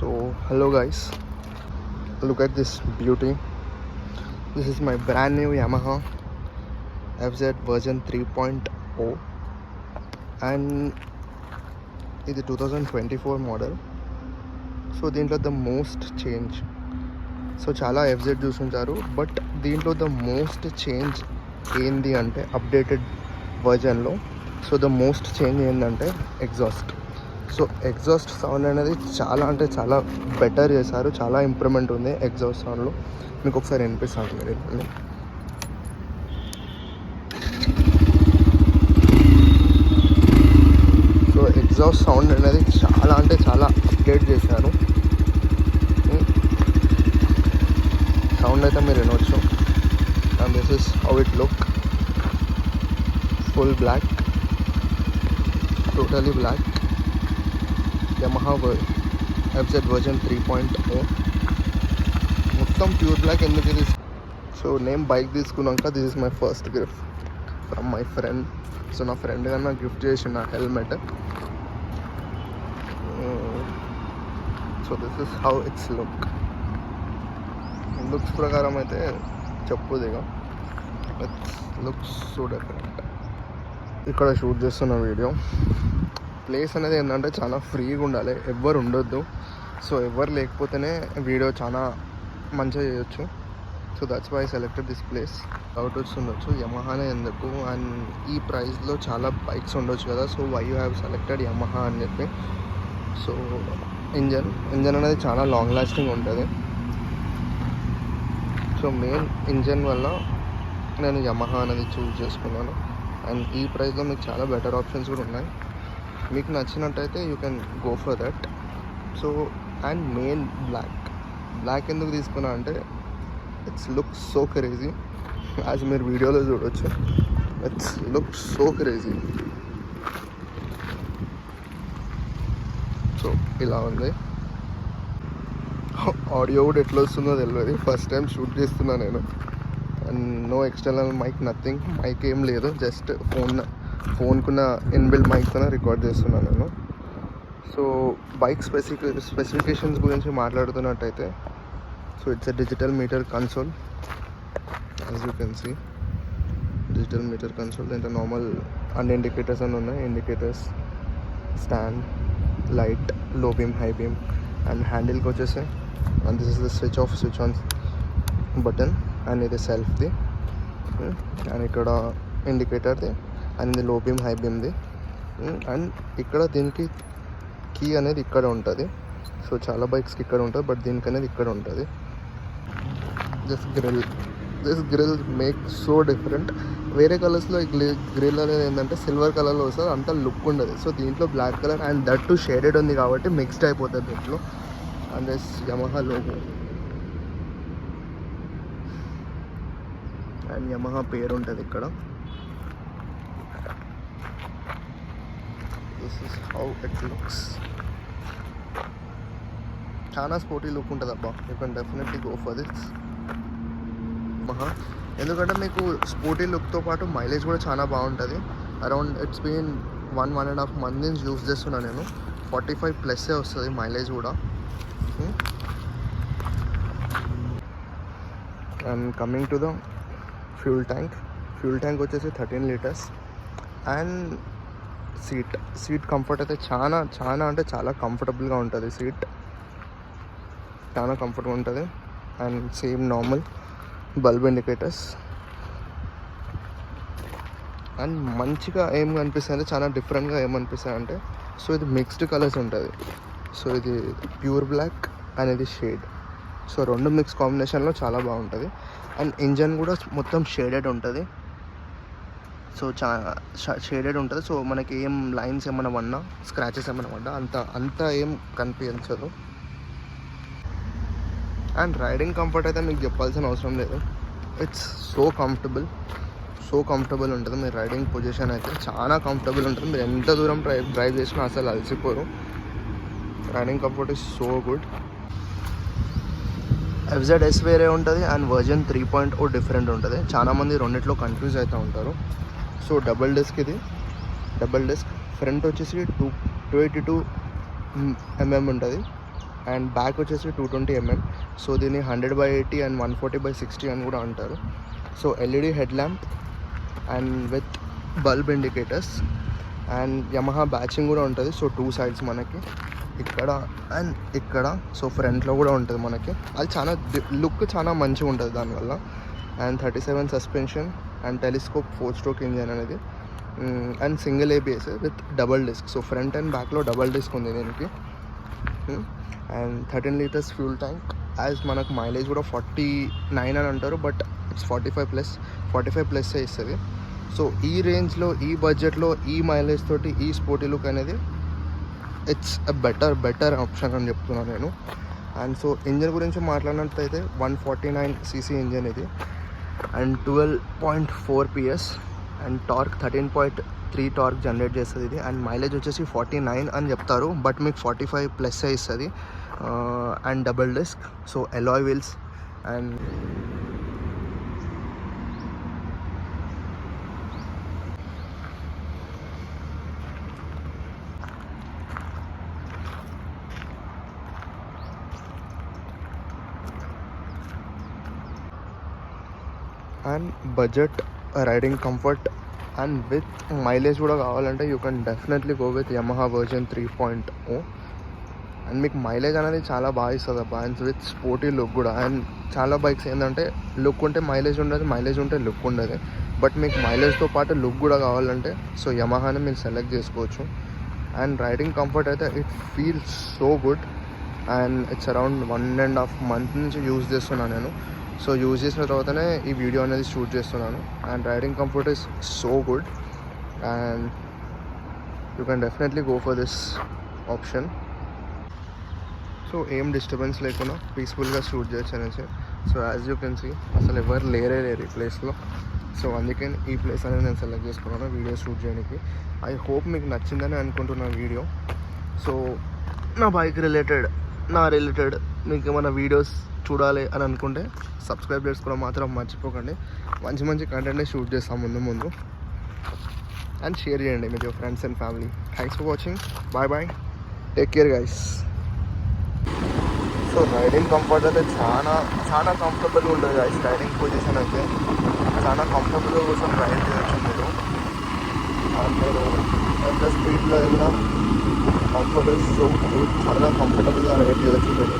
So hello guys, look at this beauty. This is my brand new Yamaha FZ version 3.0 and ఇది 2024 model. So దీంట్లో the most change, so చాలా FZ చూసుంటారు, but దీంట్లో the most change ఏంది అంటే updated వర్జన్లో so the most change ఏంటంటే exhaust. So exhaust sound అనేది చాలా అంటే చాలా బెటర్ చేశారు, చాలా ఇంప్రూవ్మెంట్ ఉంది ఎగ్జాస్ట్ సౌండ్లో. మీకు ఒకసారి వినిపిస్తాను మీరు. సో ఎగ్జాస్ట్ సౌండ్ అనేది చాలా అంటే చాలా అప్డేట్ చేశారు. సౌండ్ అయితే మీరు వినవచ్చు. And this is how it look. Full black, totally black Yamaha FZ version 3.0 మొత్తం ప్యూర్ బ్లాక్. ఎందుకు ఇది? సో నేను బైక్ తీసుకున్నాక this is my first gift from my friend. So నా ఫ్రెండ్ కానీ నాకు గిఫ్ట్ చేసిన నా helmet. So this is how it's looks ప్రకారం అయితే చెప్పుది ఇక ఇట్స్ లుక్స్ సో డిఫరెంట్. ఇక్కడ షూట్ చేస్తున్న వీడియో ప్లేస్ అనేది ఏంటంటే చాలా ఫ్రీగా ఉండాలి, ఎవ్వరు ఉండొద్దు. సో ఎవరు లేకపోతేనే వీడియో చాలా మంచిగా చేయొచ్చు. So that's why selected this place. Doubt ఉండొచ్చు యమహానే ఎందుకు, అండ్ ఈ ప్రైస్లో చాలా బైక్స్ ఉండొచ్చు కదా, so why you have selected Yamaha అని చెప్పి. సో ఇంజన్ అనేది చాలా లాంగ్ లాస్టింగ్ ఉంటుంది. సో మెయిన్ ఇంజన్ వల్ల నేను యమహా అనేది చూస్ చేసుకున్నాను. అండ్ ఈ ప్రైస్లో మీకు చాలా బెటర్ ఆప్షన్స్ కూడా ఉన్నాయి. మీకు నచ్చినట్టయితే you can go for that. So and main black ఎందుకు తీసుకున్నా అంటే it's look so crazy, as మీరు వీడియోలో చూడవచ్చు. It's look so crazy. So ఇలా ఉంది. ఆడియో కూడా ఎట్లా వస్తుందో తెలియదు, ఫస్ట్ టైం షూట్ చేస్తున్నా నేను. And no external mic, nothing, mic ఏం లేదు, జస్ట్ ఫోన్కున్న ఇన్బిల్డ్ మైక్తో రికార్డ్ చేస్తున్నాను నేను. సో బైక్ స్పెసిఫికేషన్స్ గురించి మాట్లాడుతున్నట్టయితే, so it's a digital meter console, as you can see. Digital meter console. దీంట్లో నార్మల్ అన్ని ఇండికేటర్స్ అని ఉన్నాయి. Indicators, stand, light, low beam, high beam. And హ్యాండిల్కి వచ్చేసి and this is the switch on button. And ఇది సెల్ఫ్ది. And ఇక్కడ ఇండికేటర్ది, and ఇది లో బీమ్, హై బీమ్ది. అండ్ ఇక్కడ దీనికి కీ అనేది ఇక్కడ ఉంటుంది. సో చాలా బైక్స్కి ఇక్కడ ఉంటుంది, బట్ దీనికి అనేది ఇక్కడ ఉంటుంది. This grill make so different. వేరే కలర్స్లో ఈ గ్రిల్ అనేది ఏంటంటే సిల్వర్ కలర్లో వస్తుంది, అంత లుక్ ఉండదు. సో దీంట్లో black colour and that two shaded ఉంది కాబట్టి మిక్స్డ్ అయిపోతుంది దీంట్లో. And this Yamaha logo and Yamaha పేరు ఉంటుంది ఇక్కడ. This is how it looks. చాలా స్పోర్టీ లుక్ ఉంటుంది అబ్బా. You can definitely go for this Yamaha. ఎందుకంటే మీకు స్పోర్టీ లుక్తో పాటు మైలేజ్ కూడా చాలా బాగుంటుంది. అరౌండ్ ఇట్స్ బీన్ 1.5 months నుంచి యూస్ చేస్తున్నాను నేను. 45+ వస్తుంది మైలేజ్ కూడా. And coming to the fuel tank వచ్చేసి 13 liters. అండ్ సీట్ కంఫర్ట్ అయితే చాలా అంటే చాలా కంఫర్టబుల్గా ఉంటుంది. సీట్ చాలా కంఫర్ట్గా ఉంటుంది. And same normal bulb indicators. And మంచిగా ఏం కనిపిస్తుంది అంటే చాలా డిఫరెంట్గా ఏమనిపిస్తుంది అంటే, సో ఇది మిక్స్డ్ కలర్స్ ఉంటుంది. సో ఇది ప్యూర్ బ్లాక్ అనేది షేడ్. సో రెండు మిక్స్ కాంబినేషన్లో చాలా బాగుంటుంది. అండ్ ఇంజన్ కూడా మొత్తం షేడెడ్ ఉంటుంది. సో షేడెడ్ ఉంటుంది. సో మనకి ఏం లైన్స్ ఏమైనా పడినా, స్క్రాచెస్ ఏమైనా పడ్డా అంత ఏం కనిపించదు. అండ్ రైడింగ్ కంఫర్ట్ అయితే మీకు చెప్పాల్సిన అవసరం లేదు. ఇట్స్ సో కంఫర్టబుల్ ఉంటుంది. మీ రైడింగ్ పొజిషన్ అయితే చాలా కంఫర్టబుల్ ఉంటుంది. మీరు ఎంత దూరం డ్రైవ్ చేసినా అసలు అలసిపోరు. Riding comfort is so good. FZS వేరే ఉంటుంది అండ్ వర్జన్ 3.0 డిఫరెంట్ ఉంటుంది. చాలామంది రెండిట్లో కన్ఫ్యూజ్ అవుతూ ఉంటారు. సో డబుల్ డిస్క్ ఫ్రంట్ వచ్చేసి 282 mm ఉంటుంది. అండ్ బ్యాక్ వచ్చేసి 220mm. సో దీన్ని 100/80 అండ్ 140/60 అని కూడా అంటారు. So LED head lamp and with bulb indicators and Yamaha badging కూడా ఉంటుంది. సో 2 sides మనకి ఇక్కడ అండ్ ఇక్కడ. సో ఫ్రంట్లో కూడా ఉంటుంది మనకి. అది చాలా లుక్ చాలా మంచిగా ఉంటుంది దానివల్ల. And 37 suspension and telescope 4-stroke engine అనేది and single ABS with double disc. So front and బ్యాక్లో డబల్ డిస్క్ ఉంది దీనికి. And 13 liters fuel tank. As మనకు మైలేజ్ కూడా 49 అని అంటారు, బట్ ఇట్స్ 45+ ఇస్తుంది. సో ఈ రేంజ్లో, ఈ బడ్జెట్లో, ఈ మైలేజ్ తోటి ఈ స్పోర్టీ లుక్ అనేది ఇట్స్ అ బెటర్ ఆప్షన్ అని చెప్తున్నాను నేను. అండ్ సో ఇంజన్ గురించి మాట్లాడినట్లయితే 149cc ఇంజన్ ఇది and 12.4 PS and torque 13.3 torque generate చేస్తుంది ఇది. అండ్ మైలేజ్ వచ్చేసి 49 అని చెప్తారు, బట్ మీకు 45+ ఇస్తుంది. And double disc. So alloy wheels and budget riding comfort and with mileage కూడా కావాలంటే you can definitely go with Yamaha version 3.0. And మీకు మైలేజ్ అనేది చాలా బాగా ఇస్తుంది అబ్బా. అండ్ విత్ స్పోర్టీ లుక్ కూడా. అండ్ చాలా బైక్స్ ఏంటంటే లుక్ ఉంటే మైలేజ్ ఉండదు, మైలేజ్ ఉంటే లుక్ ఉండదు. బట్ మీకు మైలేజ్తో పాటు లుక్ కూడా కావాలంటే సో యమహాని మీరు సెలెక్ట్ చేసుకోవచ్చు. అండ్ రైడింగ్ కంఫర్ట్ అయితే it feels so good. And it's around 1.5 month నుంచి యూజ్ చేస్తున్నాను నేను. సో యూజ్ చేసిన తర్వాతనే ఈ వీడియో అనేది షూట్ చేస్తున్నాను. And riding comfort is so good and you can definitely go for this option. So ఏం డిస్టర్బెన్స్ లేకుండా పీస్ఫుల్గా షూట్ చేయొచ్చు అనేసి. So as you can see అసలు ఎవరు లేరు ఈ ప్లేస్లో. సో అందుకే ఈ ప్లేస్ అనేది నేను సెలెక్ట్ చేసుకున్నాను వీడియో షూట్ చేయడానికి. ఐ హోప్ మీకు నచ్చిందని అనుకుంటున్నాను వీడియో. సో నా బైక్ రిలేటెడ్ మీకు ఏమైనా వీడియోస్ చూడాలి అని అనుకుంటే సబ్స్క్రైబ్ చేసుకోవడం మాత్రం మర్చిపోకండి. మంచి కంటెంట్ని షూట్ చేస్తాం ముందు. అండ్ షేర్ చేయండి with your friends and family. Thanks for watching. Bye. Take care guys. So riding comfort అయితే చాలా కంఫర్టబుల్గా ఉంటుంది గైస్. రైడింగ్ పొజిషన్ అయితే చాలా కంఫర్టబుల్గా కోసం రైడ్ చేయొచ్చు మీరు. అండ్ మీరు ఎంత స్పీడ్లో వెళ్ళినా కంఫర్టబుల్, సో చాలా కంఫర్టబుల్గా రైడ్ చేయొచ్చు మీరు.